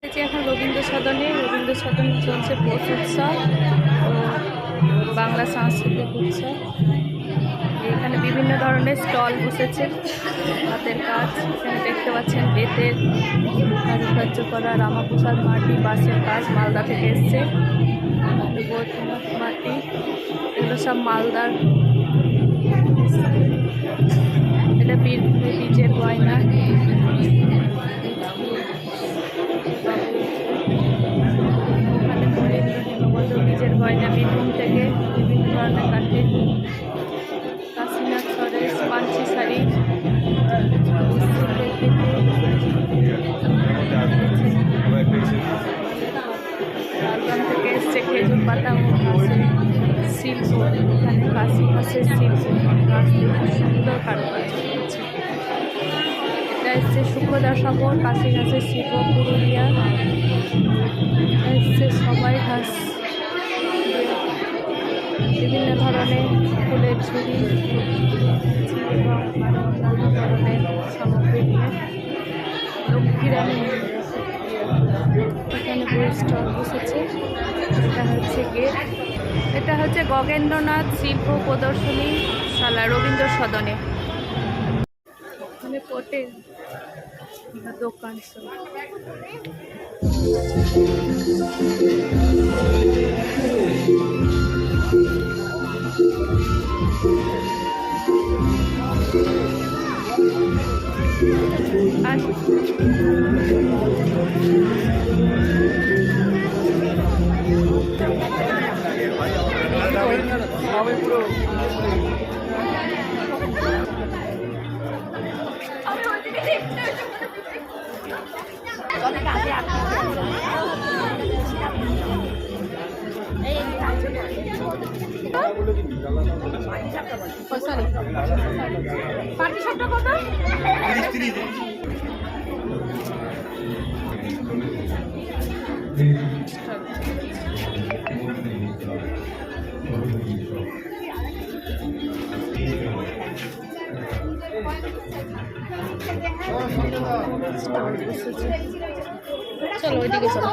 এখন রবীন্দ্র সদনে চলছে পৌষ উৎসব ও বাংলা সাংস্কৃতিক উৎসব। এখানে বিভিন্ন ধরনের স্টল বসেছে, হাতের কাজ। এখানে দেখতে পাচ্ছেন বেতের কারুকার্য করা রামাপ্রসাদ মাটি, বাঁশের কাজ মালদা থেকে এসছে। বৈদ্যনাথ মাটি, এগুলো সব মালদার। এটা বীজের গয়না। বীজের গয়না বীরভূম থেকে বিভিন্ন ধরনের কাঠের কাশীনাথ সরেশ পাঞ্চি শাড়ি, লালবান থেকে এসছে খেজুর পাতা ও শিল্প। এখানে কাশি ঘাসের শিল্প, গাছ সুন্দর কারুকার্য করছে। এটা এসছে শুক্রদা সাগর কাশি ঘাসের শিল্প পুরুলিয়া। এসছে সবাই ঘাস, বিভিন্ন ধরনের ফুলের ঝুড়ি এবং আরও অন্যান্য ধরনের সামগ্রী নিয়ে লক্ষ্মীরানী এখানে বই স্টল বসেছে। এটা হচ্ছে গেট। এটা হচ্ছে গগেন্দ্রনাথ শিল্প প্রদর্শনী শালা রবীন্দ্র সদনে। এখানে পটে দোকান সব। চলো ওইদিকে চলো।